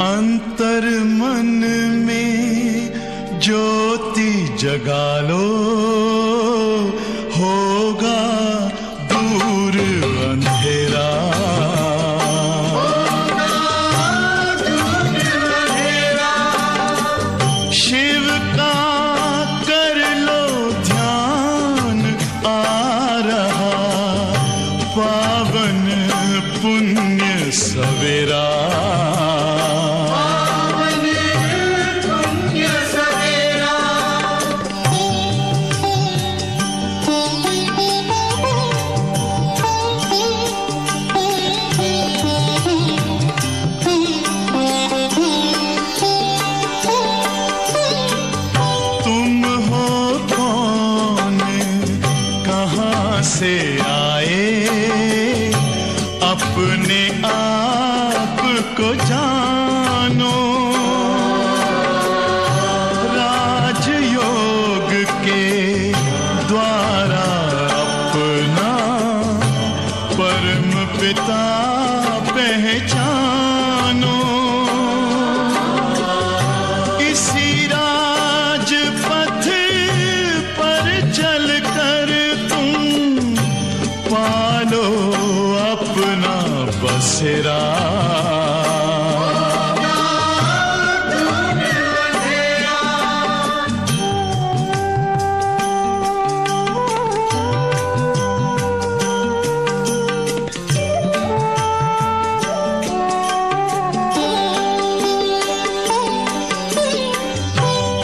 अंतर मन में ज्योति जगा लो, होगा दूर अंधेरा। शिव का कर लो ध्यान, आ रहा पावन पुण्य सवेरा। से आए अपने आप को जानो, राजयोग के द्वारा अपना परम पिता पहचानो। इसी राजपथ पर चलकर पालो अपना बसेरा।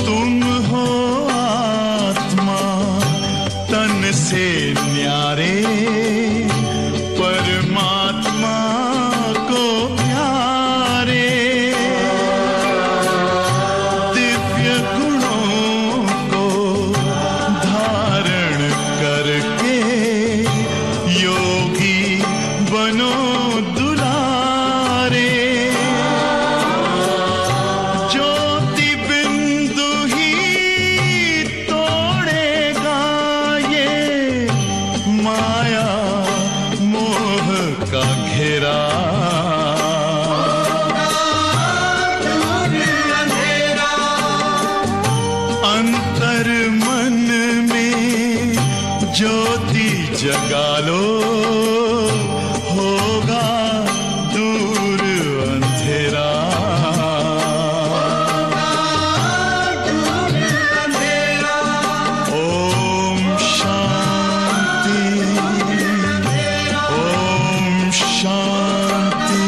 तुम हो आत्मा तन से न्यारे, परमात्मा को प्यारे। दिव्य गुणों को धारण करके योगी बनो दुलारे। ज्योति बिंदु ही तोड़ेगा ये माया मोह का घेरा। अंतर मन में ज्योति जगा लो, होगा दूर अंधेरा। ओम शांति, ओम शांति,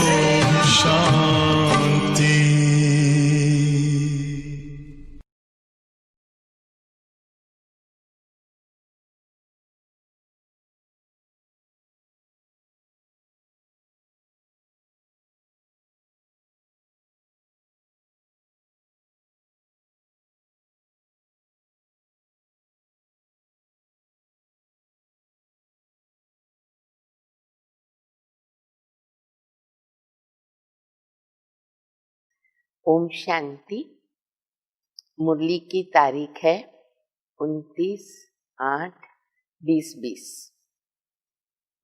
ओम शांति। ओम शांति। मुरली की तारीख है 29/8/2020।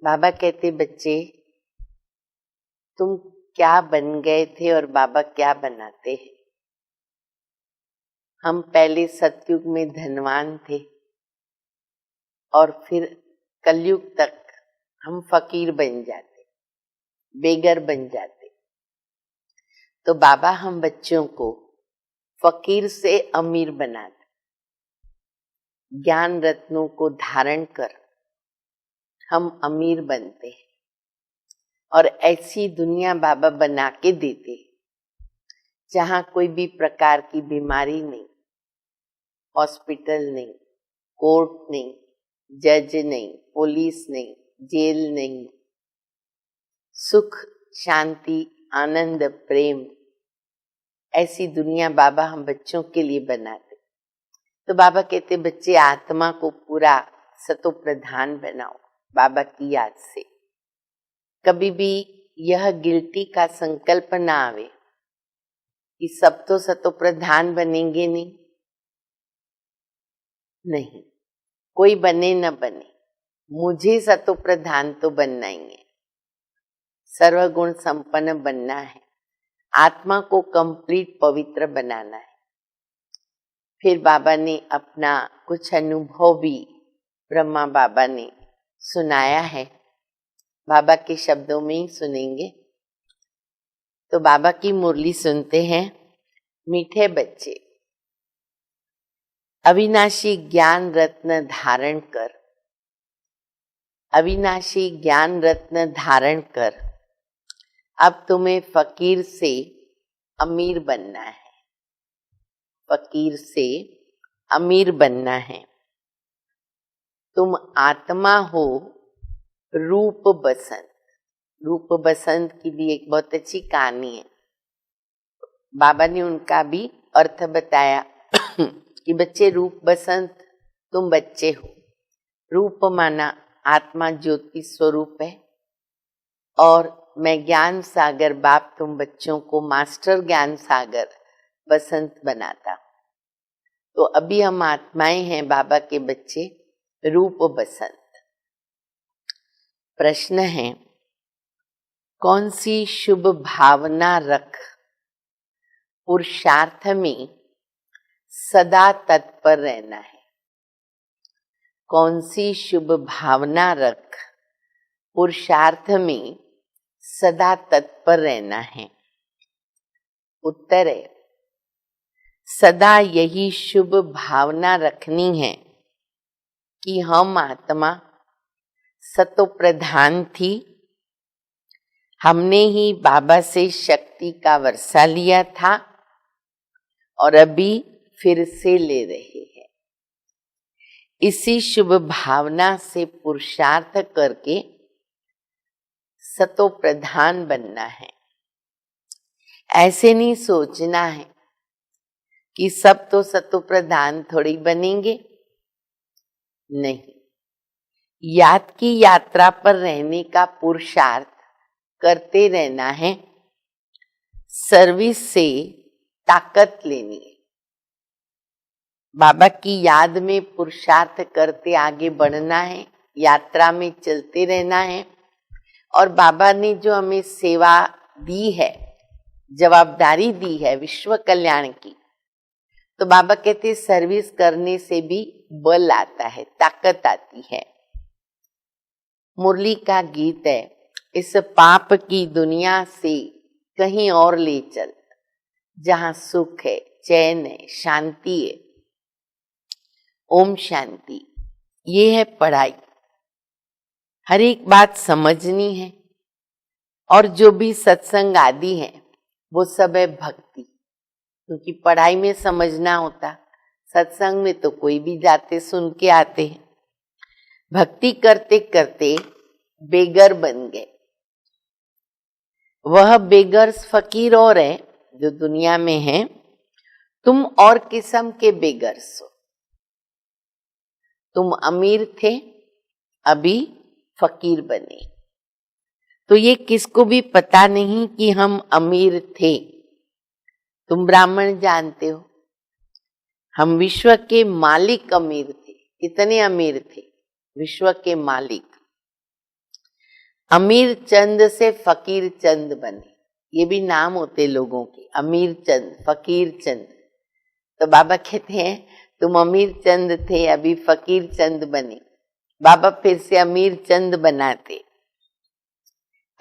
बाबा कहते, बच्चे तुम क्या बन गए थे और बाबा क्या बनाते हैं। हम पहले सतयुग में धनवान थे और फिर कलयुग तक हम फकीर बन जाते, बेगर बन जाते। तो बाबा हम बच्चों को फकीर से अमीर बनाते, ज्ञान रत्नों को धारण कर हम अमीर बनते हैं। और ऐसी दुनिया बाबा बना के देते जहां कोई भी प्रकार की बीमारी नहीं, हॉस्पिटल नहीं, कोर्ट नहीं, जज नहीं, पुलिस नहीं, जेल नहीं। सुख, शांति, आनंद, प्रेम, ऐसी दुनिया बाबा हम बच्चों के लिए बनाते। तो बाबा कहते, बच्चे आत्मा को पूरा सतो प्रधान बनाओ बाबा की याद से। कभी भी यह गिल्टी का संकल्प ना आवे कि सब तो सतो प्रधान बनेंगे नहीं, कोई बने न बने, मुझे सतो प्रधान तो बनना ही है। सर्वगुण संपन्न बनना है, आत्मा को कंप्लीट पवित्र बनाना है। फिर बाबा ने अपना कुछ अनुभव भी ब्रह्मा बाबा ने सुनाया है, बाबा के शब्दों में ही सुनेंगे। तो बाबा की मुरली सुनते हैं। मीठे बच्चे, अविनाशी ज्ञान रत्न धारण कर, अविनाशी ज्ञान रत्न धारण कर, अब तुम्हें फकीर से अमीर बनना है, फकीर से अमीर बनना है। तुम आत्मा हो रूप बसंत। रूप बसंत की भी एक बहुत अच्छी कहानी है, बाबा ने उनका भी अर्थ बताया कि बच्चे रूप बसंत तुम बच्चे हो। रूप माना आत्मा ज्योति स्वरूप है, और मैं ज्ञान सागर बाप तुम बच्चों को मास्टर ज्ञान सागर बसंत बनाता। तो अभी हम आत्माएं हैं बाबा के बच्चे, रूप बसंत। प्रश्न है, कौन सी शुभ भावना रख पुरुषार्थ में सदा तत्पर रहना है? कौन सी शुभ भावना रख पुरुषार्थ में सदा तत्पर रहना है? उत्तर है, सदा यही शुभ भावना रखनी है कि हम आत्मा सतो प्रधान थी, हमने ही बाबा से शक्ति का वर्षा लिया था और अभी फिर से ले रहे हैं। इसी शुभ भावना से पुरुषार्थ करके सतो प्रधान बनना है। ऐसे नहीं सोचना है कि सब तो सतो प्रधान थोड़ी बनेंगे, नहीं। याद की यात्रा पर रहने का पुरुषार्थ करते रहना है, सर्विस से ताकत लेनी है। बाबा की याद में पुरुषार्थ करते आगे बढ़ना है, यात्रा में चलते रहना है। और बाबा ने जो हमें सेवा दी है, जवाबदारी दी है विश्व कल्याण की, तो बाबा कहते सर्विस करने से भी बल आता है, ताकत आती है। मुरली का गीत है, इस पाप की दुनिया से कहीं और ले चल, जहां सुख है, चैन है, शांति है। ओम शांति। ये है पढ़ाई, हर एक बात समझनी है। और जो भी सत्संग आदि है वो सब है भक्ति, क्योंकि पढ़ाई में समझना होता, सत्संग में तो कोई भी जाते सुन के आते हैं। भक्ति करते करते बेगर बन गए। वह बेगर्स फकीर और है जो दुनिया में है, तुम और किस्म के बेगर्स हो। तुम अमीर थे, अभी फकीर बने। तो ये किसको भी पता नहीं कि हम अमीर थे। तुम ब्राह्मण जानते हो, हम विश्व के मालिक अमीर थे। कितने अमीर थे? विश्व के मालिक। अमीर चंद से फकीर चंद बने, ये भी नाम होते लोगों के, अमीर चंद, फकीर चंद। तो बाबा कहते हैं तुम अमीर चंद थे, अभी फकीर चंद बने। बाबा फिर से अमीर चंद बनाते।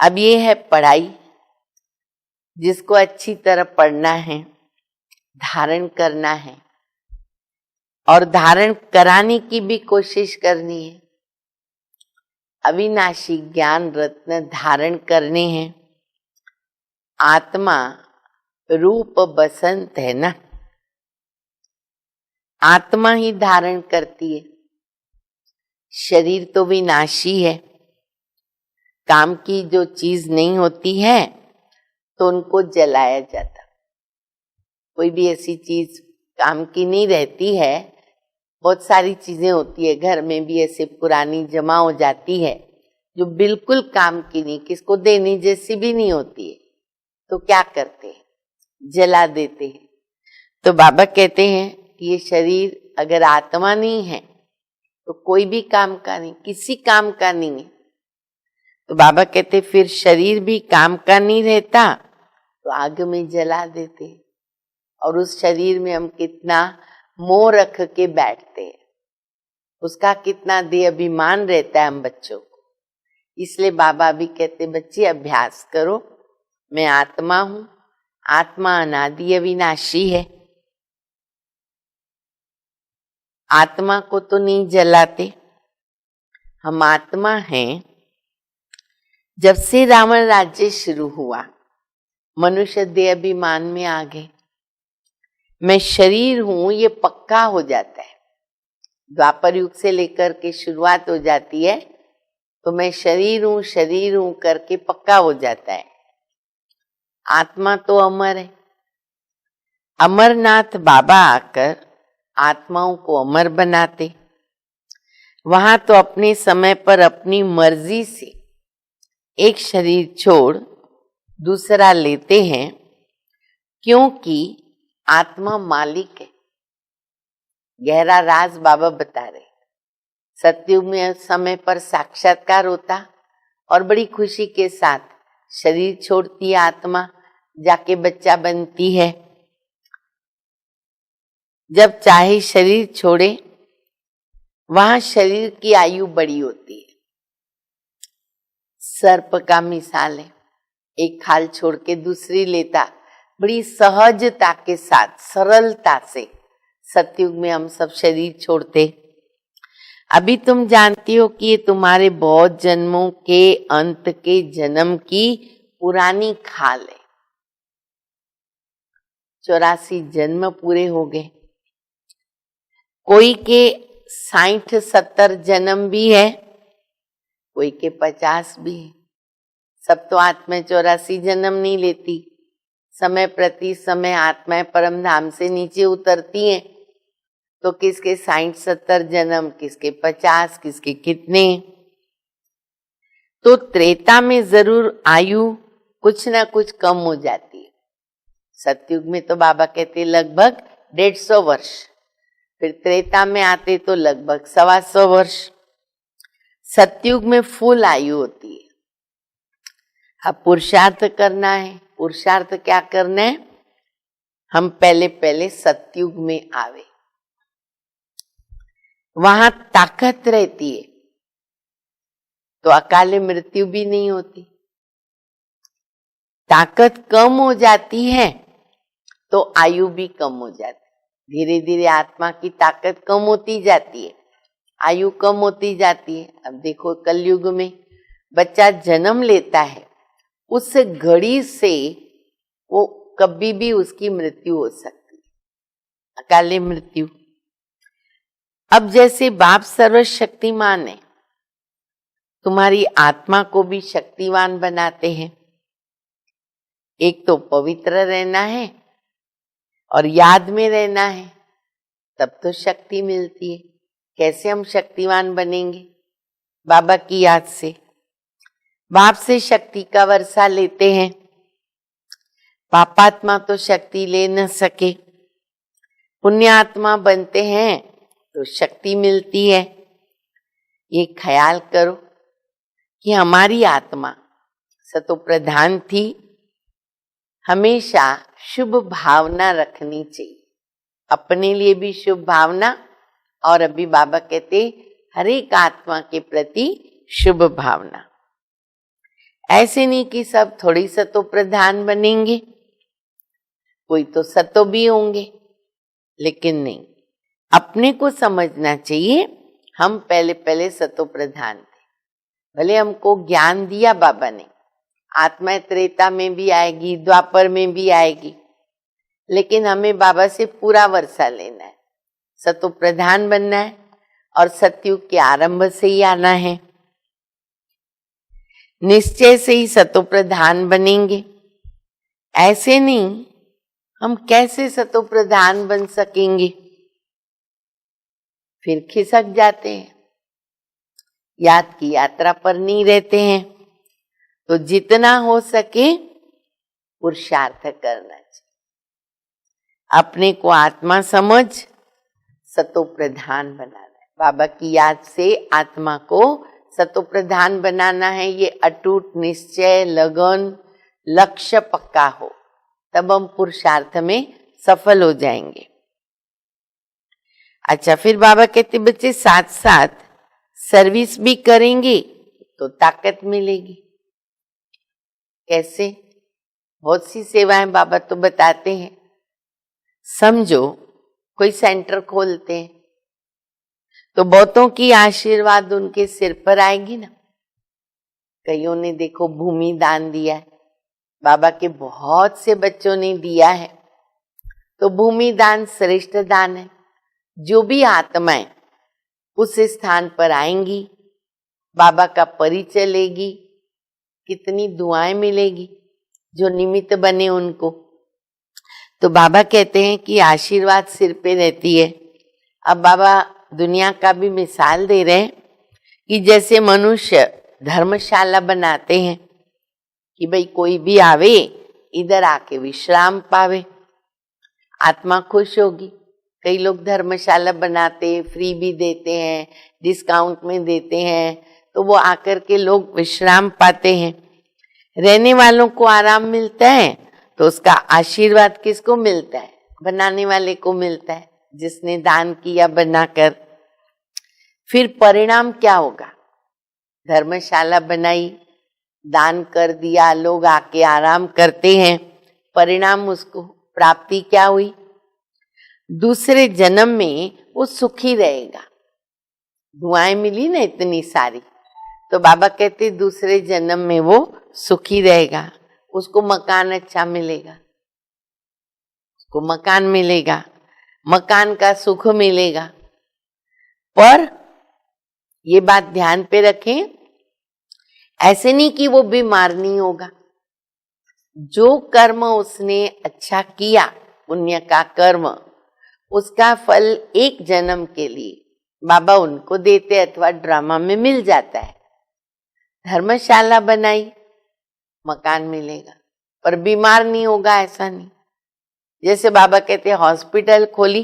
अब ये है पढ़ाई, जिसको अच्छी तरह पढ़ना है, धारण करना है और धारण कराने की भी कोशिश करनी है। अविनाशी ज्ञान रत्न धारण करने हैं। आत्मा रूप बसंत है ना, आत्मा ही धारण करती है। शरीर तो विनाशी है, काम की जो चीज नहीं होती है तो उनको जलाया जाता। कोई भी ऐसी चीज काम की नहीं रहती है, बहुत सारी चीजें होती है घर में भी ऐसे पुरानी जमा हो जाती है जो बिल्कुल काम की नहीं, किसको देने जैसी भी नहीं होती है, तो क्या करते हैं? जला देते हैं। तो बाबा कहते हैं कि ये शरीर अगर आत्मा नहीं है तो कोई भी काम का नहीं, किसी काम का नहीं है। तो बाबा कहते फिर शरीर भी काम का नहीं रहता, तो आग में जला देते। और उस शरीर में हम कितना मोह रख के बैठते हैं, उसका कितना दे अभिमान रहता है हम बच्चों को। इसलिए बाबा भी कहते बच्चे अभ्यास करो, मैं आत्मा हूं, आत्मा अनादि अविनाशी है। आत्मा को तो नहीं जलाते, हम आत्मा हैं। जब से रावण राज्य शुरू हुआ, मनुष्य देह अभिमान में आ गए, मैं शरीर हूं ये पक्का हो जाता है। द्वापर युग से लेकर के शुरुआत हो जाती है, तो मैं शरीर हूं करके पक्का हो जाता है। आत्मा तो अमर है। अमरनाथ बाबा आकर आत्माओं को अमर बनाते। वहां तो अपने समय पर अपनी मर्जी से एक शरीर छोड़ दूसरा लेते हैं, क्योंकि आत्मा मालिक है। गहरा राज बाबा बता रहे। सतयुग में समय पर साक्षात्कार होता और बड़ी खुशी के साथ शरीर छोड़ती है आत्मा, जाके बच्चा बनती है। जब चाहे शरीर छोड़े, वहां शरीर की आयु बड़ी होती है। सर्प का मिसाल है, एक खाल छोड़ के दूसरी लेता, बड़ी सहजता के साथ सरलता से सतयुग में हम सब शरीर छोड़ते। अभी तुम जानती हो कि ये तुम्हारे बहुत जन्मों के अंत के जन्म की पुरानी खाल है। 84 जन्म पूरे हो गए। कोई के 60-70 जन्म भी है, कोई के 50 भी है। सब तो आत्मा 84 जन्म नहीं लेती। समय प्रति समय आत्माएं परम धाम से नीचे उतरती हैं, तो किसके 60-70 जन्म, किसके 50, किसके कितने। तो त्रेता में जरूर आयु कुछ ना कुछ कम हो जाती है। सतयुग में तो बाबा कहते लगभग 150 वर्ष, फिर त्रेता में आते तो लगभग 125 वर्ष। सतयुग में फुल आयु होती है। अब पुरुषार्थ करना है। पुरुषार्थ क्या करना है? हम पहले सतयुग में आवे, वहां ताकत रहती है, तो अकाले मृत्यु भी नहीं होती। ताकत कम हो जाती है तो आयु भी कम हो जाती है। धीरे धीरे आत्मा की ताकत कम होती जाती है, आयु कम होती जाती है। अब देखो कलयुग में बच्चा जन्म लेता है, उस घड़ी से वो कभी भी उसकी मृत्यु हो सकती है, अकाले मृत्यु। अब जैसे बाप सर्वशक्तिमान है, तुम्हारी आत्मा को भी शक्तिवान बनाते हैं। एक तो पवित्र रहना है और याद में रहना है, तब तो शक्ति मिलती है। कैसे हम शक्तिवान बनेंगे? बाबा की याद से। बाप से शक्ति का वर्षा लेते हैं। पापात्मा तो शक्ति ले न सके, पुण्यात्मा बनते हैं तो शक्ति मिलती है। ये ख्याल करो कि हमारी आत्मा सतो प्रधान थी। हमेशा शुभ भावना रखनी चाहिए, अपने लिए भी शुभ भावना, और अभी बाबा कहते हर एक आत्मा के प्रति शुभ भावना। ऐसे नहीं कि सब थोड़ी सतो प्रधान बनेंगे, कोई तो सतो भी होंगे, लेकिन नहीं, अपने को समझना चाहिए हम पहले सतो प्रधान थे। भले हमको ज्ञान दिया बाबा ने, आत्मा त्रेता में भी आएगी, द्वापर में भी आएगी, लेकिन हमें बाबा से पूरा वर्षा लेना है, सतो प्रधान बनना है और सतयुग के आरंभ से ही आना है। निश्चय से ही सतो प्रधान बनेंगे। ऐसे नहीं, हम कैसे सतो प्रधान बन सकेंगे? फिर खिसक जाते हैं, याद की यात्रा पर नहीं रहते हैं। तो जितना हो सके पुरुषार्थ करना चाहिए। अपने को आत्मा समझ सतो प्रधान बनाना है। बाबा की याद से आत्मा को सतो प्रधान बनाना है, ये अटूट निश्चय, लगन, लक्ष्य पक्का हो, तब हम पुरुषार्थ में सफल हो जाएंगे। अच्छा, फिर बाबा कहते बच्चे साथ साथ सर्विस भी करेंगे तो ताकत मिलेगी। कैसे? बहुत सी सेवाएं बाबा तो बताते हैं। समझो कोई सेंटर खोलते हैं तो बहुतों की आशीर्वाद उनके सिर पर आएगी ना। कईयों ने देखो भूमि दान दिया है, बाबा के बहुत से बच्चों ने दिया है, तो भूमि दान श्रेष्ठ दान है। जो भी आत्माएं उस स्थान पर आएंगी, बाबा का परिचय लेगी, कितनी दुआएं मिलेगी जो निमित्त बने उनको। तो बाबा कहते हैं कि आशीर्वाद सिर पे रहती है। अब बाबा दुनिया का भी मिसाल दे रहे हैं कि जैसे मनुष्य धर्मशाला बनाते हैं कि भाई कोई भी आवे इधर आके विश्राम पावे, आत्मा खुश होगी। कई लोग धर्मशाला बनाते, फ्री भी देते हैं, डिस्काउंट में देते हैं, तो वो आकर के लोग विश्राम पाते हैं। रहने वालों को आराम मिलता है तो उसका आशीर्वाद किसको मिलता है? बनाने वाले को मिलता है, जिसने दान किया बनाकर। फिर परिणाम क्या होगा? धर्मशाला बनाई, दान कर दिया, लोग आके आराम करते हैं, परिणाम उसको प्राप्ति क्या हुई? दूसरे जन्म में वो सुखी रहेगा। दुआएं मिली ना इतनी सारी, तो बाबा कहते दूसरे जन्म में वो सुखी रहेगा, उसको मकान अच्छा मिलेगा, उसको मकान मिलेगा, मकान का सुख मिलेगा। पर ये बात ध्यान पे रखें, ऐसे नहीं कि वो बीमार नहीं होगा। जो कर्म उसने अच्छा किया, पुण्य का कर्म, उसका फल एक जन्म के लिए बाबा उनको देते अथवा ड्रामा में मिल जाता है। धर्मशाला बनाई, मकान मिलेगा, पर बीमार नहीं होगा, ऐसा नहीं। जैसे बाबा कहते हैं हॉस्पिटल खोली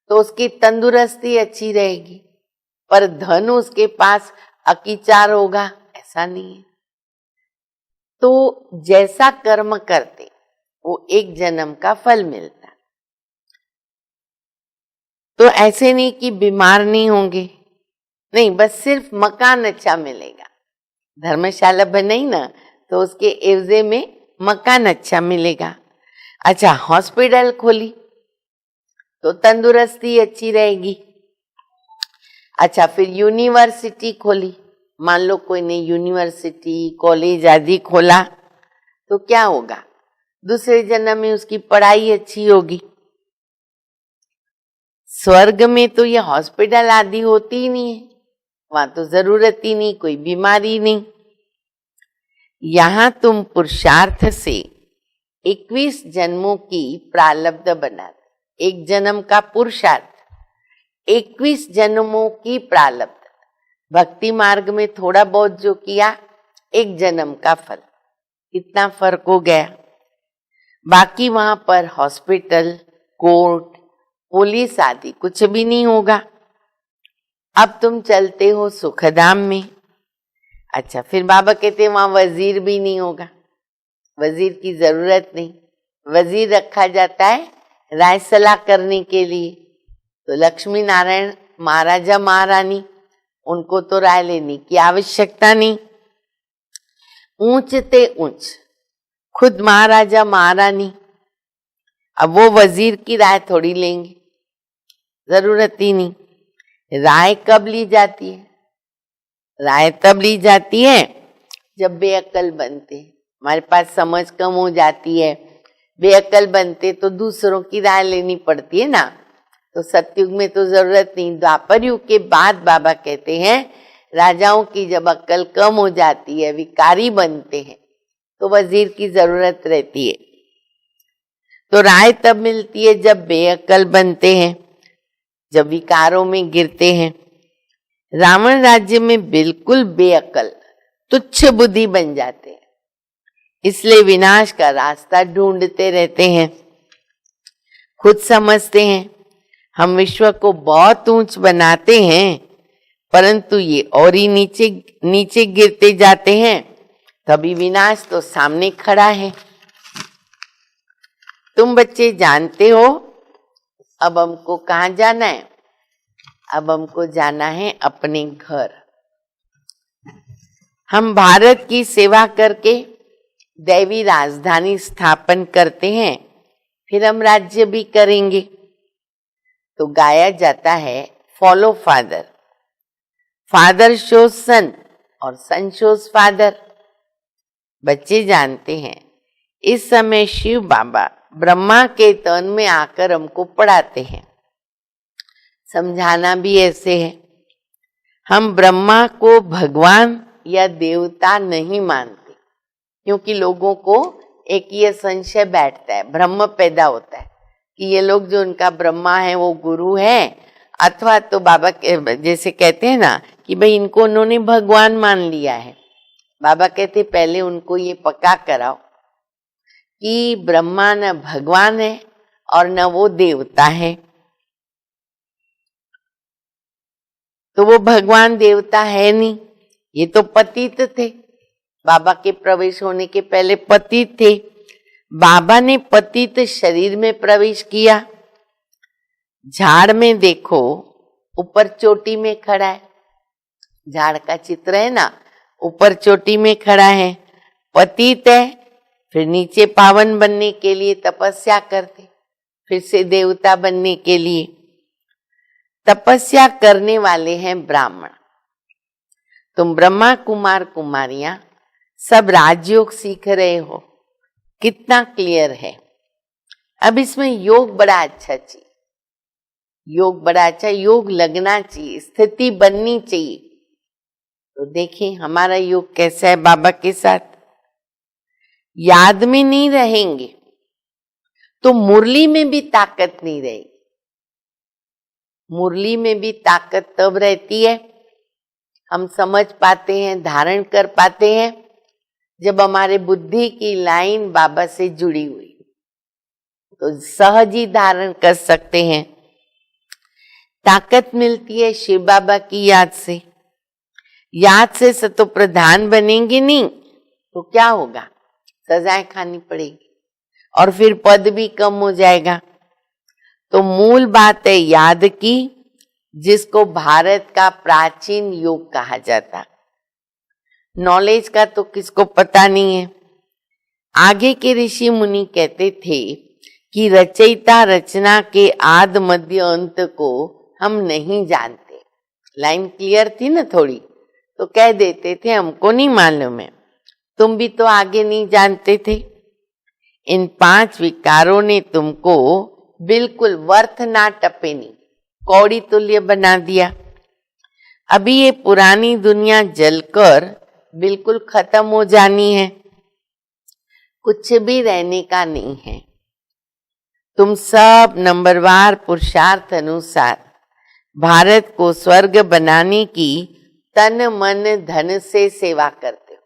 तो उसकी तंदुरुस्ती अच्छी रहेगी, पर धन उसके पास अकीचार होगा, ऐसा नहीं है। तो जैसा कर्म करते वो एक जन्म का फल मिलता। तो ऐसे नहीं कि बीमार नहीं होंगे, नहीं, बस सिर्फ मकान अच्छा मिलेगा। धर्मशाला बनाई ना तो उसके एवजे में मकान अच्छा मिलेगा। अच्छा, हॉस्पिटल खोली तो तंदुरुस्ती अच्छी रहेगी। अच्छा, फिर यूनिवर्सिटी खोली, मान लो कोई ने यूनिवर्सिटी, कॉलेज आदि खोला, तो क्या होगा? दूसरे जन्म में उसकी पढ़ाई अच्छी होगी। स्वर्ग में तो ये हॉस्पिटल आदि होती ही नहीं है, वहां तो जरूरत ही नहीं, कोई बीमारी नहीं। यहां तुम पुरुषार्थ से 21 जन्मों की प्रारब्ध बनाते। एक जन्म का पुरुषार्थ, 21 जन्मों की प्रारब्ध। भक्ति मार्ग में थोड़ा बहुत जो किया, एक जन्म का फल, इतना फर्क हो गया। बाकी वहां पर हॉस्पिटल, कोर्ट, पुलिस आदि कुछ भी नहीं होगा। अब तुम चलते हो सुखधाम में। अच्छा, फिर बाबा कहते हैं वहां वजीर भी नहीं होगा, वजीर की जरूरत नहीं। वजीर रखा जाता है राय सलाह करने के लिए। तो लक्ष्मी नारायण महाराजा महारानी, उनको तो राय लेने की आवश्यकता नहीं। ऊंच ते ऊंच खुद महाराजा महारानी, अब वो वजीर की राय थोड़ी लेंगे, जरूरत ही नहीं। राय कब ली जाती है? राय तब ली जाती है जब बेअक्ल बनते हैं, हमारे पास समझ कम हो जाती है, बेअक्ल बनते तो दूसरों की राय लेनी पड़ती है ना। तो सतयुग में तो जरूरत नहीं। द्वापर युग के बाद बाबा कहते हैं राजाओं की जब अक्ल कम हो जाती है, विकारी बनते हैं, तो वजीर की जरूरत रहती है। तो राय तब मिलती है जब बेअक्ल बनते हैं, जब विकारों में गिरते हैं। रावण राज्य में बिल्कुल बेअक्ल, तुच्छ बुद्धि बन जाते हैं, इसलिए विनाश का रास्ता ढूंढते रहते हैं। खुद समझते हैं हम विश्व को बहुत ऊंच बनाते हैं, परंतु ये और ही नीचे नीचे गिरते जाते हैं, तभी विनाश तो सामने खड़ा है। तुम बच्चे जानते हो अब हमको कहाँ जाना है? अब हमको जाना है अपने घर। हम भारत की सेवा करके दैवी राजधानी स्थापन करते हैं, फिर हम राज्य भी करेंगे। तो गाया जाता है फॉलो फादर, फादर शोज सन और सन शोज फादर। बच्चे जानते हैं इस समय शिव बाबा ब्रह्मा के तन में आकर हमको पढ़ाते हैं। समझाना भी ऐसे है, हम ब्रह्मा को भगवान या देवता नहीं मानते, क्योंकि लोगों को एक ये संशय बैठता है, भ्रम पैदा होता है कि ये लोग जो उनका ब्रह्मा है वो गुरु है, अथवा तो बाबा जैसे कहते हैं ना कि भाई इनको उन्होंने भगवान मान लिया है। बाबा कहते पहले उनको ये पक्का कराओ कि ब्रह्मा न भगवान है और न वो देवता है। तो वो भगवान देवता है नहीं, ये तो पतित थे। बाबा के प्रवेश होने के पहले पतित थे। बाबा ने पतित शरीर में प्रवेश किया। झाड़ में देखो ऊपर चोटी में खड़ा है, झाड़ का चित्र है ना, ऊपर चोटी में खड़ा है, पतित है। फिर नीचे पावन बनने के लिए तपस्या करते, फिर से देवता बनने के लिए। तपस्या करने वाले हैं ब्राह्मण। तुम ब्रह्मा कुमार कुमारियां सब राजयोग सीख रहे हो, कितना क्लियर है। अब इसमें योग बड़ा अच्छा चाहिए, योग बड़ा अच्छा, योग लगना चाहिए, स्थिति बननी चाहिए। तो देखें हमारा योग कैसा है बाबा के साथ। याद में नहीं रहेंगे तो मुरली में भी ताकत नहीं रहेगी। मुरली में भी ताकत तब रहती है, हम समझ पाते हैं, धारण कर पाते हैं, जब हमारे बुद्धि की लाइन बाबा से जुड़ी हुई, तो सहज ही धारण कर सकते हैं। ताकत मिलती है शिव बाबा की याद से। याद से सतो प्रधान बनेंगे नहीं तो क्या होगा? सजाएं खानी पड़ेगी और फिर पद भी कम हो जाएगा। तो मूल बात है याद की, जिसको भारत का प्राचीन योग कहा जाता। नॉलेज का तो किसको पता नहीं है। आगे के ऋषि मुनि कहते थे कि रचयिता रचना के आद मध्य अंत को हम नहीं जानते। लाइन क्लियर थी ना थोड़ी, तो कह देते थे हमको नहीं मालूम है, तुम भी तो आगे नहीं जानते थे। इन 5 विकारों ने तुमको बिल्कुल वर्थ ना टपेनी, कौड़ी तुल्य बना दिया। अभी ये पुरानी दुनिया जलकर बिल्कुल खत्म हो जानी है, कुछ भी रहने का नहीं है। तुम सब नंबरवार पुरुषार्थ अनुसार भारत को स्वर्ग बनाने की तन मन धन से सेवा करते हो।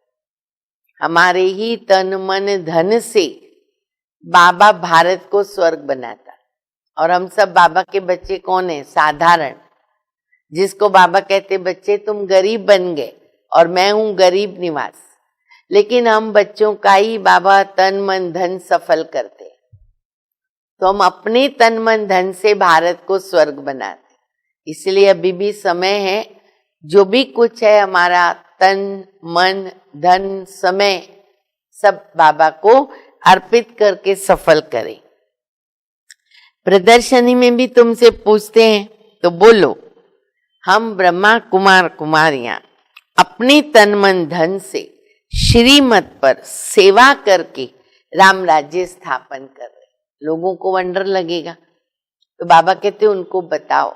हमारे ही तन मन धन से बाबा भारत को स्वर्ग बनाता। और हम सब बाबा के बच्चे कौन है? साधारण, जिसको बाबा कहते बच्चे तुम गरीब बन गए और मैं हूं गरीब निवास। लेकिन हम बच्चों का ही बाबा तन मन धन सफल करते। तो हम अपने तन मन धन से भारत को स्वर्ग बनाते। इसलिए अभी भी समय है, जो भी कुछ है हमारा तन मन धन समय सब बाबा को अर्पित करके सफल करें। प्रदर्शनी में भी तुमसे पूछते हैं तो बोलो, हम ब्रह्मा कुमार कुमारियां अपने तन मन धन से श्रीमत पर सेवा करके राम राज्य स्थापन कर रहे। लोगों को वंडर लगेगा, तो बाबा कहते उनको बताओ।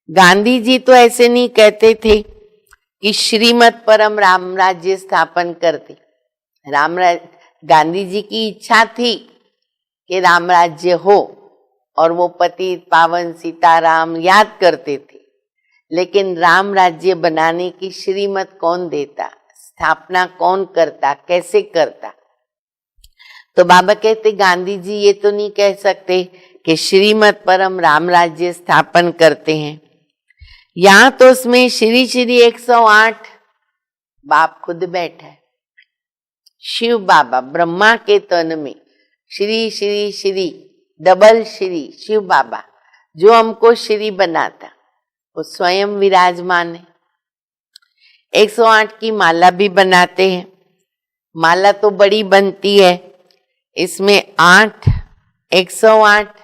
गांधी जी तो ऐसे नहीं कहते थे कि श्रीमत पर हम राम राज्य स्थापन करते। गांधी जी की इच्छा थी कि राम राज्य हो और वो पतित पावन सीताराम याद करते थे। लेकिन राम राज्य बनाने की श्रीमत कौन देता, स्थापना कौन करता, कैसे करता? तो बाबा कहते गांधी जी ये तो नहीं कह सकते कि श्रीमत पर हम राम राज्य स्थापन करते हैं। यहां तो उसमें श्री श्री 108 बाप खुद बैठा है। शिव बाबा ब्रह्मा के तन में श्री श्री श्री डबल श्री शिव बाबा जो हमको श्री बनाता वो स्वयं विराजमान है। 108 की माला भी बनाते हैं। माला तो बड़ी बनती है, इसमें 8 108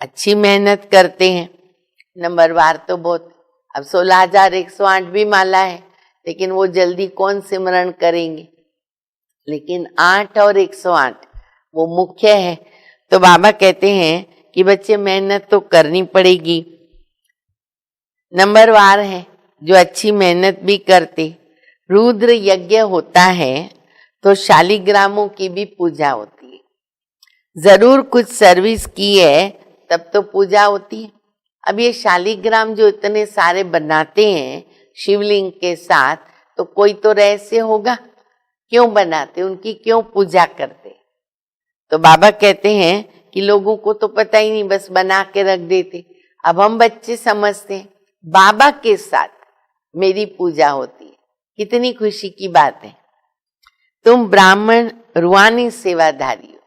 अच्छी मेहनत करते हैं। नंबरवार तो बहुत, अब 16,108 भी माला है, लेकिन वो जल्दी कौन सिमरण करेंगे। लेकिन 8 और 108 वो मुख्य है। तो बाबा कहते हैं कि बच्चे मेहनत तो करनी पड़ेगी। नंबरवार है जो अच्छी मेहनत भी करते। रुद्र यज्ञ होता है तो शालिग्रामों की भी पूजा होती है। जरूर कुछ सर्विस की है तब तो पूजा होती है। अब ये शालिग्राम जो इतने सारे बनाते हैं शिवलिंग के साथ, तो कोई तो रहस्य होगा, क्यों बनाते, उनकी क्यों पूजा करते। तो बाबा कहते हैं कि लोगों को तो पता ही नहीं, बस बना के रख देते। अब हम बच्चे समझते हैं बाबा के साथ मेरी पूजा होती है, कितनी खुशी की बात है। तुम ब्राह्मण रूहानी सेवाधारी हो,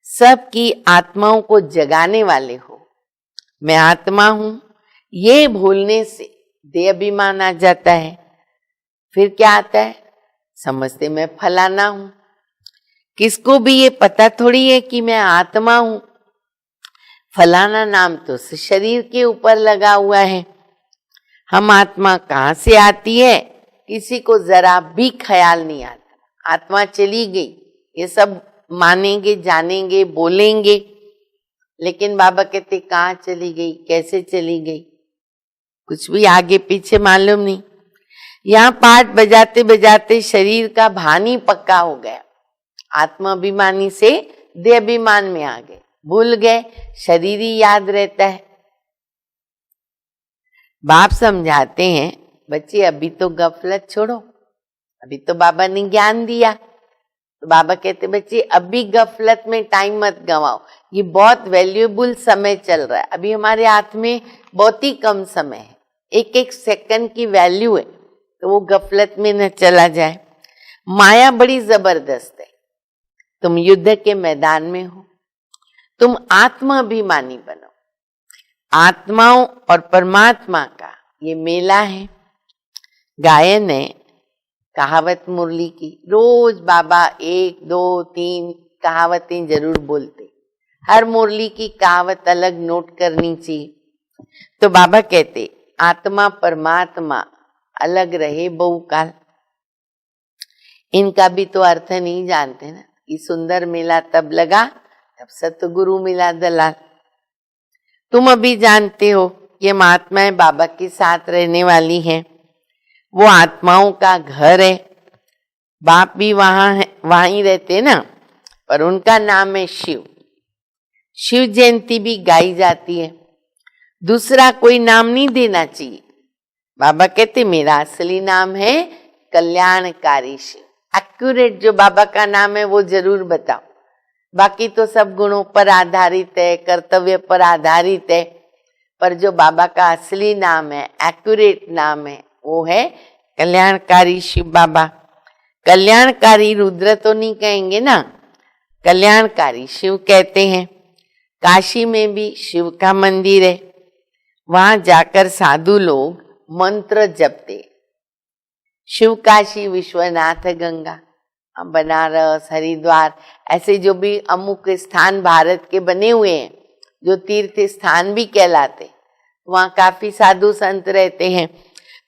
सबकी आत्माओं को जगाने वाले हो। मैं आत्मा हूं, ये भूलने से देह अभिमान आ जाता है। फिर क्या आता है, समझते मैं फलाना हूं। किसको भी ये पता थोड़ी है कि मैं आत्मा हूं। फलाना नाम तो शरीर के ऊपर लगा हुआ है। हम आत्मा कहाँ से आती है किसी को जरा भी ख्याल नहीं आता। आत्मा चली गई, ये सब मानेंगे, जानेंगे, बोलेंगे, लेकिन बाबा कहते कहाँ चली गई, कैसे चली गई, कुछ भी आगे पीछे मालूम नहीं। यहाँ पाठ बजाते बजाते शरीर का भान ही पक्का हो गया। आत्माभिमानी से देह अभिमान में आ गए, भूल गए, शरीर ही याद रहता है। बाप समझाते हैं बच्चे अभी तो गफलत छोड़ो, अभी तो बाबा ने ज्ञान दिया। तो बाबा कहते बच्चे अभी गफलत में टाइम मत गंवाओ, ये बहुत वैल्यूएबल समय चल रहा है। अभी हमारे हाथ में बहुत ही कम समय है, एक एक सेकंड की वैल्यू है, तो वो गफलत में न चला जाए। माया बड़ी जबरदस्त है। तुम युद्ध के मैदान में हो, तुम आत्माभिमानी बनो। आत्माओं और परमात्मा का ये मेला है। गायन है कहावत मुरली की, रोज बाबा 1 2 3 कहावतें जरूर बोलते। हर मुरली की कहावत अलग नोट करनी चाहिए। तो बाबा कहते आत्मा परमात्मा अलग रहे बहुकाल। इनका भी तो अर्थ नहीं जानते ना। ये सुंदर मेला तब लगा तब सतगुरु मिला दलाल। तुम अभी जानते हो कि हम आत्माएं बाबा के साथ रहने वाली हैं। वो आत्माओं का घर है। बाप भी वहां है, वहां ही रहते ना, पर उनका नाम है शिव। शिव जयंती भी गाई जाती है। दूसरा कोई नाम नहीं देना चाहिए। बाबा कहते मेरा असली नाम है कल्याणकारी शिव। एक्यूरेट जो बाबा का नाम है वो जरूर बताओ। बाकी तो सब गुणों पर आधारित है, कर्तव्य पर आधारित है, पर जो बाबा का असली नाम है, एक्यूरेट नाम है, वो है कल्याणकारी शिव बाबा। कल्याणकारी रुद्र तो नहीं कहेंगे ना, कल्याणकारी शिव कहते हैं। काशी में भी शिव का मंदिर है। वहां जाकर साधु लोग मंत्र जपते। शिव काशी विश्वनाथ गंगा, बनारस हरिद्वार ऐसे जो भी अमुक स्थान भारत के बने हुए हैं जो तीर्थ स्थान भी कहलाते, वहां काफी साधु संत रहते हैं।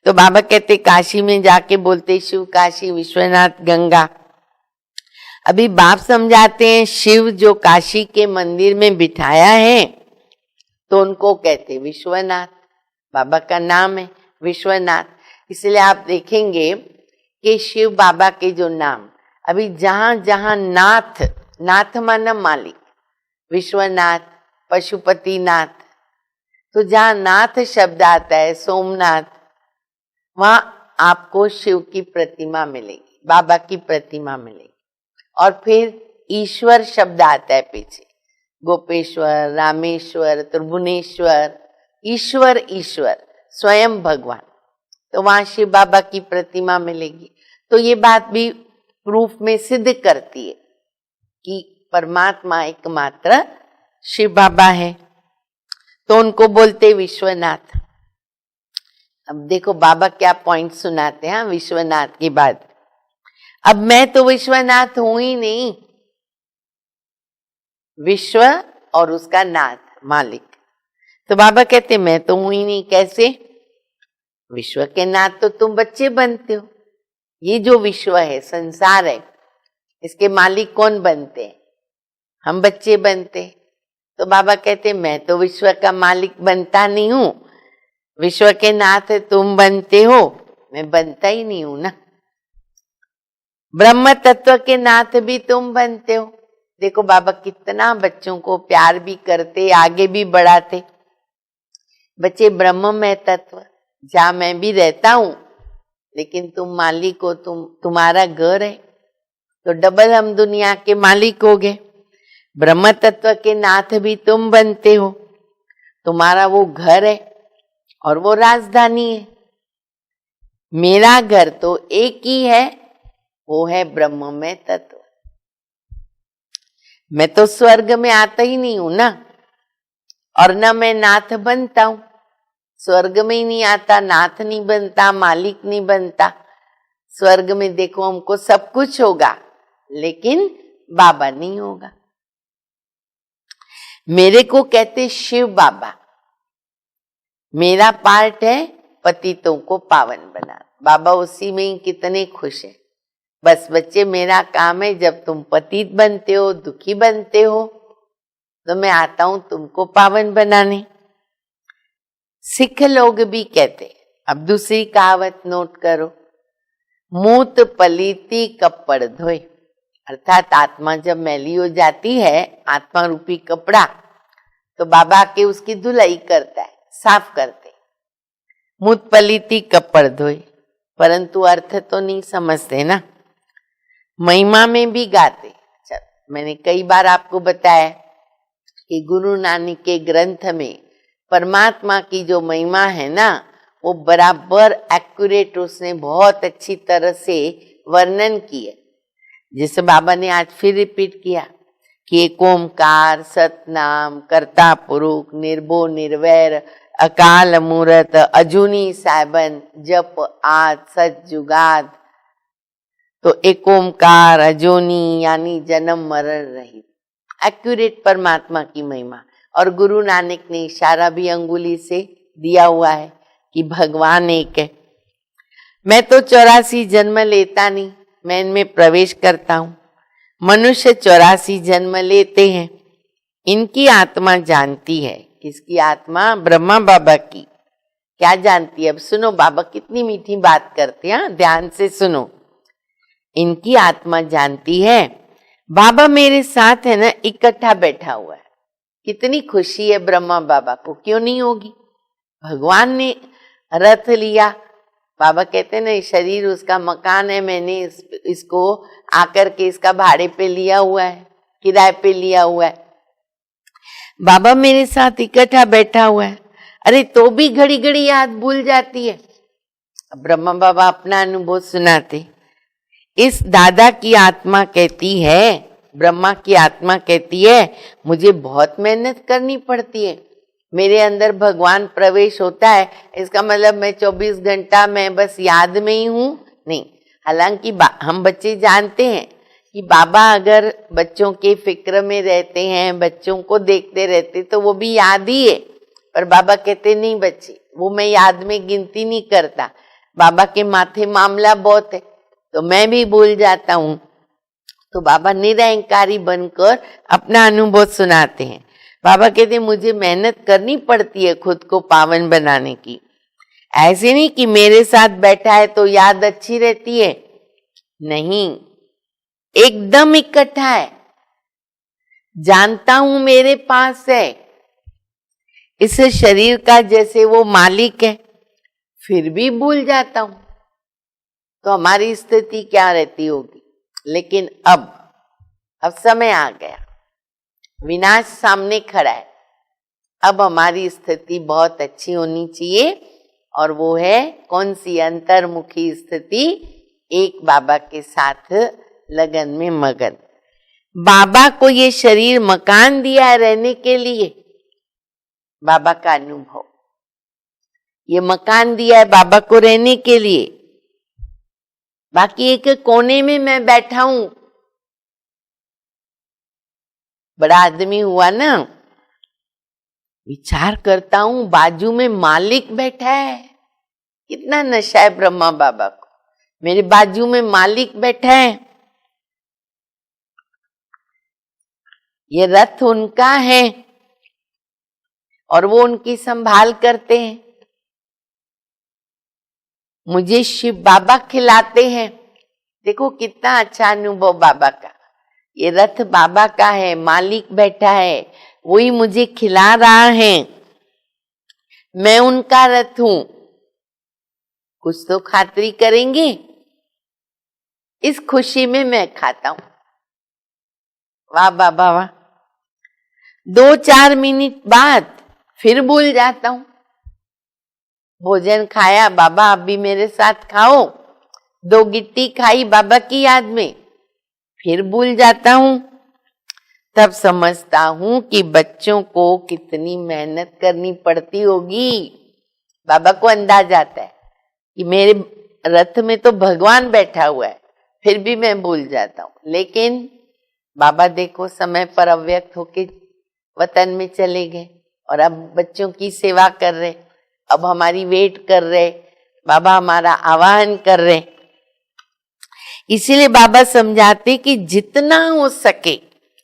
तो बाबा कहते काशी में जाके बोलते शिव काशी विश्वनाथ गंगा। अभी बाप समझाते हैं शिव जो काशी के मंदिर में बिठाया है तो उनको कहते विश्वनाथ। बाबा का नाम है विश्वनाथ। इसलिए आप देखेंगे कि शिव बाबा के जो नाम अभी जहां जहां नाथ, नाथ माना मालिक, विश्वनाथ, पशुपतिनाथ, तो जहां नाथ शब्द आता है सोमनाथ, वहां आपको शिव की प्रतिमा मिलेगी, बाबा की प्रतिमा मिलेगी। और फिर ईश्वर शब्द आता है पीछे, गोपेश्वर, रामेश्वर, त्रिभुवनेश्वर, ईश्वर ईश्वर स्वयं भगवान, तो वहां शिव बाबा की प्रतिमा मिलेगी। तो ये बात भी प्रूफ में सिद्ध करती है कि परमात्मा एकमात्र शिव बाबा है। तो उनको बोलते विश्वनाथ। अब देखो बाबा क्या पॉइंट सुनाते हैं विश्वनाथ की बात। अब मैं तो विश्वनाथ हूं ही नहीं, विश्व और उसका नाथ मालिक। तो बाबा कहते मैं तो हूं ही नहीं। कैसे? विश्व के नाथ तो तुम बच्चे बनते हो। ये जो विश्व है, संसार है, इसके मालिक कौन बनते हैं? हम बच्चे बनते। तो बाबा कहते मैं तो विश्व का मालिक बनता नहीं हूं, विश्व के नाथ तुम बनते हो, मैं बनता ही नहीं हूं ना। ब्रह्म तत्व के नाथ भी तुम बनते हो। देखो बाबा कितना बच्चों को प्यार भी करते, आगे भी बढ़ाते। बच्चे ब्रह्ममय तत्व जहां मैं भी रहता हूं, लेकिन तुम मालिक हो, तुम्हारा घर है, तो डबल हम दुनिया के मालिक हो गए। ब्रह्म तत्व के नाथ भी तुम बनते हो, तुम्हारा वो घर है और वो राजधानी है। मेरा घर तो एक ही है, वो है ब्रह्ममय तत्व। मैं तो स्वर्ग में आता ही नहीं हूं ना, और न मैं नाथ बनता हूं। स्वर्ग में ही नहीं आता, नाथ नहीं बनता, मालिक नहीं बनता। स्वर्ग में देखो हमको सब कुछ होगा, लेकिन बाबा नहीं होगा। मेरे को कहते शिव बाबा। मेरा पार्ट है पतितों को पावन बनाना। बाबा उसी में ही कितने खुश है। बस बच्चे मेरा काम है, जब तुम पतित बनते हो, दुखी बनते हो, तो मैं आता हूं तुमको पावन बनाने। सिख लोग भी कहते, अब दूसरी कहावत नोट करो, मूत पलीती कपड़ धोए। अर्थात आत्मा जब मैली हो जाती है, आत्मा रूपी कपड़ा, तो बाबा के उसकी धुलाई करता है, साफ करते। मूत पलीती कपड़ धोए, परंतु अर्थ तो नहीं समझते ना। महिमा में भी गाते। अच्छा, मैंने कई बार आपको बताया कि गुरु नानक के ग्रंथ में परमात्मा की जो महिमा है ना, वो बराबर एक्यूरेट उसने बहुत अच्छी तरह से वर्णन की है। जिसे बाबा ने आज फिर रिपीट किया कि एक ओमकार, सतनाम, कर्ता पुरुष, निर्भो निर्वैर, अकाल मूरत, अजूनी साबन, जप आद सच जुगाद। तो एक ओमकार, अजोनी यानी जन्म मरण रहित, एक्यूरेट परमात्मा की महिमा। और गुरु नानक ने इशारा भी अंगुली से दिया हुआ है कि भगवान एक है। मैं तो 84 जन्म लेता नहीं, मैं इनमें प्रवेश करता हूं। मनुष्य 84 जन्म लेते हैं। इनकी आत्मा जानती है। किसकी आत्मा? ब्रह्मा बाबा की। क्या जानती है? अब सुनो बाबा कितनी मीठी बात करते हैं, ध्यान से सुनो। इनकी आत्मा जानती है बाबा मेरे साथ है ना, इकट्ठा बैठा हुआ है। कितनी खुशी है ब्रह्मा बाबा को, क्यों नहीं होगी? भगवान ने रथ लिया। बाबा कहते हैं ना, शरीर उसका मकान है, मैंने इसको आकर के इसका भाड़े पे लिया हुआ है, किराए पे लिया हुआ है। बाबा मेरे साथ इकट्ठा बैठा हुआ है। अरे तो भी घड़ी घड़ी याद भूल जाती है। ब्रह्मा बाबा अपना अनुभव सुनाते। इस दादा की आत्मा कहती है, ब्रह्मा की आत्मा कहती है, मुझे बहुत मेहनत करनी पड़ती है। मेरे अंदर भगवान प्रवेश होता है, इसका मतलब मैं 24 घंटा मैं बस याद में ही हूं नहीं। हालांकि हम बच्चे जानते हैं कि बाबा अगर बच्चों के फिक्र में रहते हैं, बच्चों को देखते रहते, तो वो भी याद ही है। पर बाबा कहते नहीं बच्चे, वो मैं याद में गिनती नहीं करता। बाबा के माथे मामला बहुत है, तो मैं भी भूल जाता हूं। तो बाबा निरहंकारी बनकर अपना अनुभव सुनाते हैं। बाबा कहते मुझे मेहनत करनी पड़ती है खुद को पावन बनाने की। ऐसे नहीं कि मेरे साथ बैठा है तो याद अच्छी रहती है, नहीं, एकदम इकट्ठा है। जानता हूं मेरे पास है, इस शरीर का जैसे वो मालिक है, फिर भी भूल जाता हूं, तो हमारी स्थिति क्या रहती होगी। लेकिन अब समय आ गया, विनाश सामने खड़ा है। अब हमारी स्थिति बहुत अच्छी होनी चाहिए और वो है कौन सी? अंतर्मुखी स्थिति, एक बाबा के साथ लगन में मगन। बाबा को ये शरीर मकान दिया है रहने के लिए, बाबा का अनुभव। ये मकान दिया है बाबा को रहने के लिए, बाकी एक कोने में मैं बैठा हूं। बड़ा आदमी हुआ ना, विचार करता हूं बाजू में मालिक बैठा है। कितना नशा है ब्रह्मा बाबा को, मेरे बाजू में मालिक बैठा है। ये रथ उनका है और वो उनकी संभाल करते हैं। मुझे शिव बाबा खिलाते हैं। देखो कितना अच्छा अनुभव बाबा का। ये रथ बाबा का है, मालिक बैठा है, वही मुझे खिला रहा है। मैं उनका रथ हूं, कुछ तो खातिरी करेंगे। इस खुशी में मैं खाता हूं। वाह बाबा वाह। 2-4 मिनट बाद फिर भूल जाता हूं। भोजन खाया, बाबा अभी मेरे साथ खाओ, 2 गिट्टी खाई बाबा की याद में, फिर भूल जाता हूं। तब समझता हूं कि बच्चों को कितनी मेहनत करनी पड़ती होगी। बाबा को अंदाज आता है कि मेरे रथ में तो भगवान बैठा हुआ है, फिर भी मैं भूल जाता हूं। लेकिन बाबा देखो समय पर अव्यक्त होके वतन में चले गए और अब बच्चों की सेवा कर रहे, अब हमारी वेट कर रहे, बाबा हमारा आवाहन कर रहे। इसीलिए बाबा समझाते कि जितना हो सके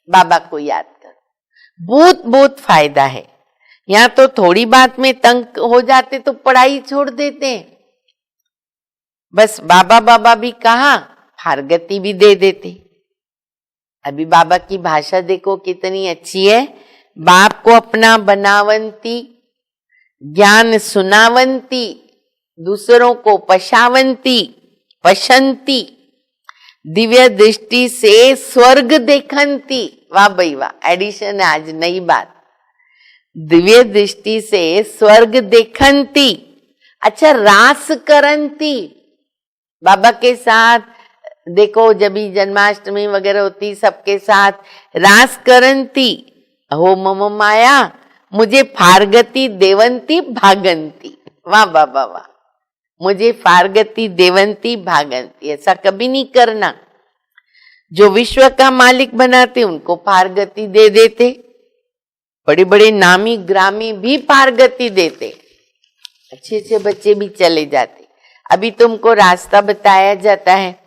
बाबा को याद करो, बहुत बहुत फायदा है। यहाँ तो थोड़ी बात में तंग हो जाते तो पढ़ाई छोड़ देते हैं। बस बाबा बाबा भी कहा, फारगती भी दे देते। अभी बाबा की भाषा देखो कितनी अच्छी है। बाप को अपना बनावंती, ज्ञान सुनावंती, दूसरों को पशावंती, पशंती, दिव्य दृष्टि से स्वर्ग देखंती। वाह भाई वाह, एडिशन है आज, नई बात। दिव्य दृष्टि से स्वर्ग देखंती। अच्छा, रास करंती। बाबा के साथ देखो जब भी जन्माष्टमी वगैरह होती, सबके साथ रास करंती। हो मम माया मुझे फारगती देवंती भागंती। वाह बाबा वाह, मुझे फारगती देवंती भागंती। ऐसा कभी नहीं करना। जो विश्व का मालिक बनाते उनको फारगती दे देते, बड़े बड़े नामी ग्रामी भी फारगती देते, अच्छे अच्छे बच्चे भी चले जाते। अभी तुमको रास्ता बताया जाता है,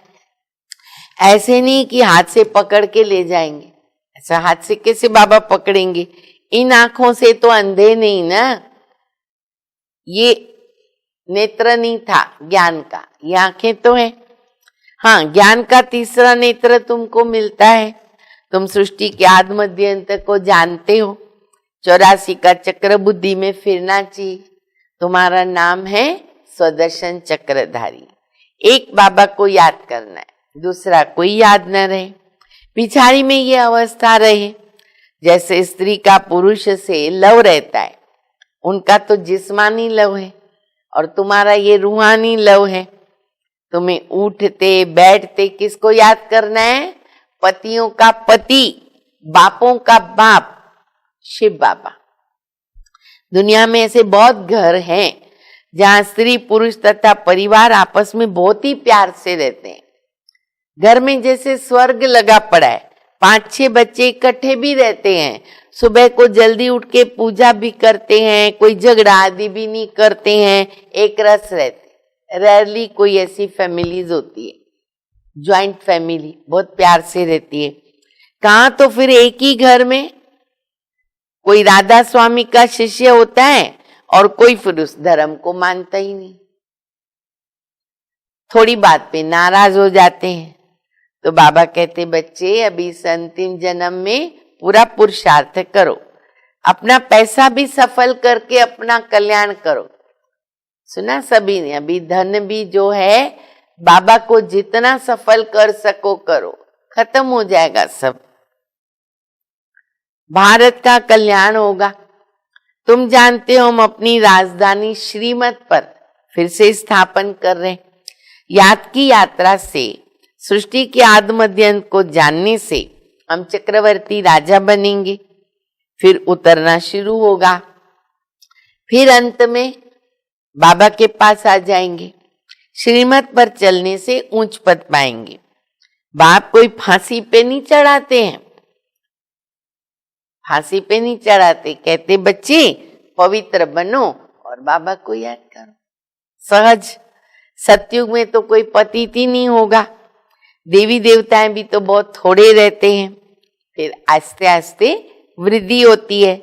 ऐसे नहीं कि हाथ से पकड़ के ले जाएंगे। ऐसा हाथ से कैसे बाबा पकड़ेंगे? इन आंखों से तो अंधे नहीं ना, ये नेत्र नहीं था ज्ञान का, ये आंखें तो है। हाँ, ज्ञान का तीसरा नेत्र तुमको मिलता है। तुम सृष्टि के आदि मध्य अंत को जानते हो। 84 का चक्र बुद्धि में फिरना चाहिए। तुम्हारा नाम है स्वदर्शन चक्रधारी। एक बाबा को याद करना है, दूसरा कोई याद न रहे। पिछाड़ी में ये अवस्था रहे जैसे स्त्री का पुरुष से लव रहता है, उनका तो जिस्मानी लव है और तुम्हारा ये रूहानी लव है। तुम्हें उठते बैठते किसको याद करना है? पतियों का पति, बापों का बाप, शिव बाबा। दुनिया में ऐसे बहुत घर हैं जहां स्त्री पुरुष तथा परिवार आपस में बहुत ही प्यार से रहते हैं। घर में जैसे स्वर्ग लगा पड़ा है। 5-6 बच्चे इकट्ठे भी रहते हैं, सुबह को जल्दी उठ के पूजा भी करते हैं, कोई झगड़ा आदि भी नहीं करते हैं, एक रस रहते। रेयरली कोई ऐसी फैमिलीज होती है, ज्वाइंट फैमिली बहुत प्यार से रहती है। कहाँ तो फिर एक ही घर में कोई राधा स्वामी का शिष्य होता है और कोई फिर उस धर्म को मानता ही नहीं, थोड़ी बात पे नाराज हो जाते हैं। तो बाबा कहते, बच्चे अभी इस अंतिम जन्म में पूरा पुरुषार्थ करो, अपना पैसा भी सफल करके अपना कल्याण करो। सुना सभी ने, अभी धन भी जो है बाबा को जितना सफल कर सको करो, खत्म हो जाएगा सब, भारत का कल्याण होगा। तुम जानते हो हम अपनी राजधानी श्रीमत पर फिर से स्थापन कर रहे। याद की यात्रा से, सृष्टि के आदि मध्य अंत को जानने से हम चक्रवर्ती राजा बनेंगे, फिर उतरना शुरू होगा, फिर अंत में बाबा के पास आ जाएंगे। श्रीमत पर चलने से ऊंच पद पाएंगे। बाप कोई फांसी पे नहीं चढ़ाते हैं, फांसी पे नहीं चढ़ाते, कहते बच्चे पवित्र बनो और बाबा को याद करो। सहज। सतयुग में तो कोई पतित ही नहीं होगा, देवी देवताएं भी तो बहुत थोड़े रहते हैं, फिर आस्ते आस्ते वृद्धि होती है।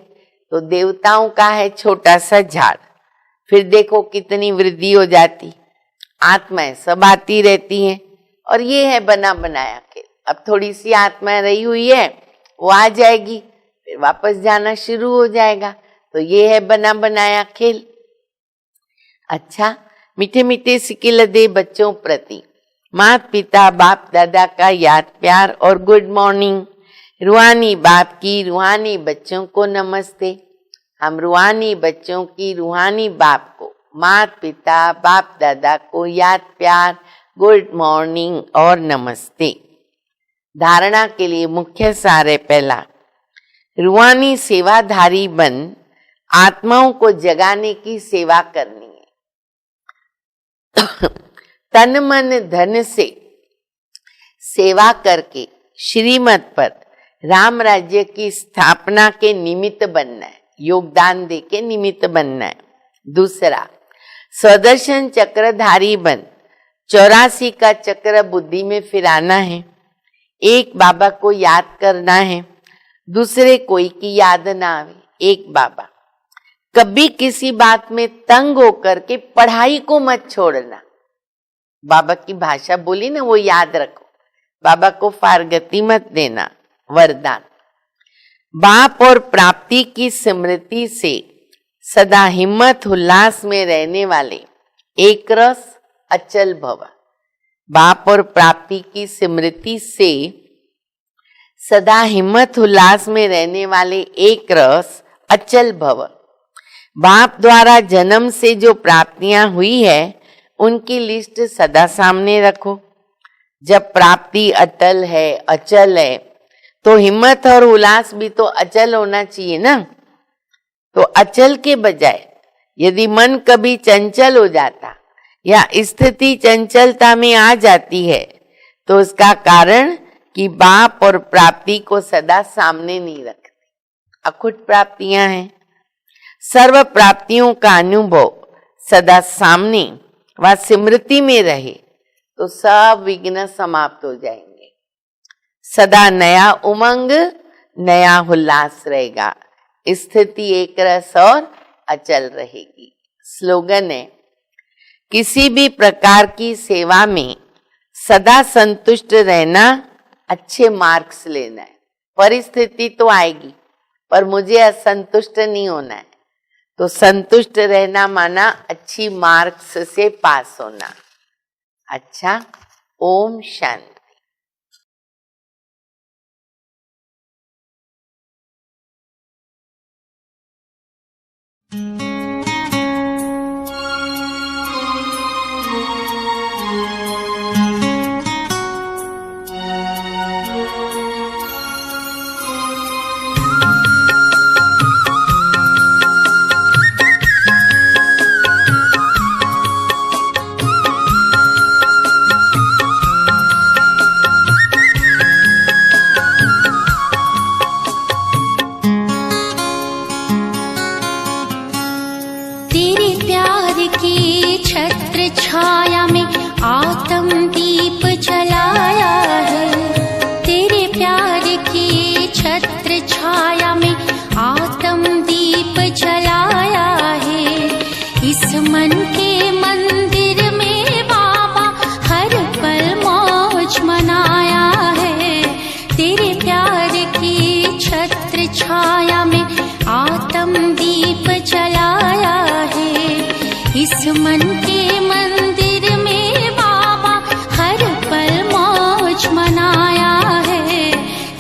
तो देवताओं का है छोटा सा झाड़, फिर देखो कितनी वृद्धि हो जाती, आत्माएं सब आती रहती हैं। और ये है बना बनाया खेल। अब थोड़ी सी आत्माएं रही हुई है, वो आ जाएगी, फिर वापस जाना शुरू हो जाएगा। तो ये है बना बनाया खेल। अच्छा, मीठे मीठे सिक्के दे बच्चों प्रति माता पिता बाप दादा का याद प्यार और गुड मॉर्निंग। रूहानी बाप की रूहानी बच्चों को नमस्ते। हम रूहानी बच्चों की रूहानी बाप को, माता पिता बाप दादा को याद प्यार, गुड मॉर्निंग और नमस्ते। धारणा के लिए मुख्य सार है पहला, रूहानी सेवाधारी बन आत्माओं को जगाने की सेवा करनी है। तन मन धन से सेवा करके श्रीमत पर राम राज्य की स्थापना के निमित्त बनना है, योगदान दे के निमित्त बनना है। दूसरा, स्वदर्शन चक्रधारी बन 84 का चक्र बुद्धि में फिराना है। एक बाबा को याद करना है, दूसरे कोई की याद ना आवे, एक बाबा। कभी किसी बात में तंग होकर के पढ़ाई को मत छोड़ना। बाबा की भाषा बोली ना, वो याद रखो। बाबा को फारगती मत देना, वरदान। बाप और प्राप्ति की स्मृति से सदा हिम्मत उल्लास में रहने वाले एक रस अचल भव। बाप और प्राप्ति की स्मृति से सदा हिम्मत उल्लास में रहने वाले एक रस अचल भव। बाप द्वारा जन्म से जो प्राप्तियां हुई है उनकी लिस्ट सदा सामने रखो। जब प्राप्ति अटल है, अचल है, तो हिम्मत और उल्लास भी तो अचल होना चाहिए ना। तो अचल के बजाय यदि मन कभी चंचल हो जाता या स्थिति चंचलता में आ जाती है, तो उसका कारण कि बाप और प्राप्ति को सदा सामने नहीं रखते। अखुट प्राप्तियां हैं, सर्व प्राप्तियों का अनुभव सदा सामने व स्मृति में रहे तो सब विघ्न समाप्त हो जाएंगे। सदा नया उमंग, नया उल्लास रहेगा, स्थिति एक रस और अचल रहेगी। स्लोगन है, किसी भी प्रकार की सेवा में सदा संतुष्ट रहना, अच्छे मार्क्स लेना है। परिस्थिति तो आएगी पर मुझे असंतुष्ट नहीं होना है। तो संतुष्ट रहना माना अच्छी मार्क्स से पास होना। अच्छा, ओम शांति। छाया में आत्म दीप जलाया है। तेरे प्यार की छत्र छाया में आत्म दीप जलाया है। इस मन के मंदिर में बाबा हर पल मौज मनाया है। तेरे प्यार की छत्र छाया में आत्म दीप जलाया है। इस मन के मंदिर में बाबा हर पल मौज मनाया है।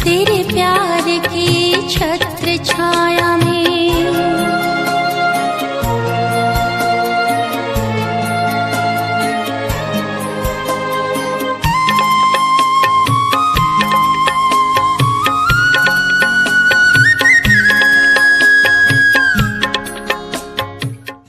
तेरे प्यार की छत्र छाया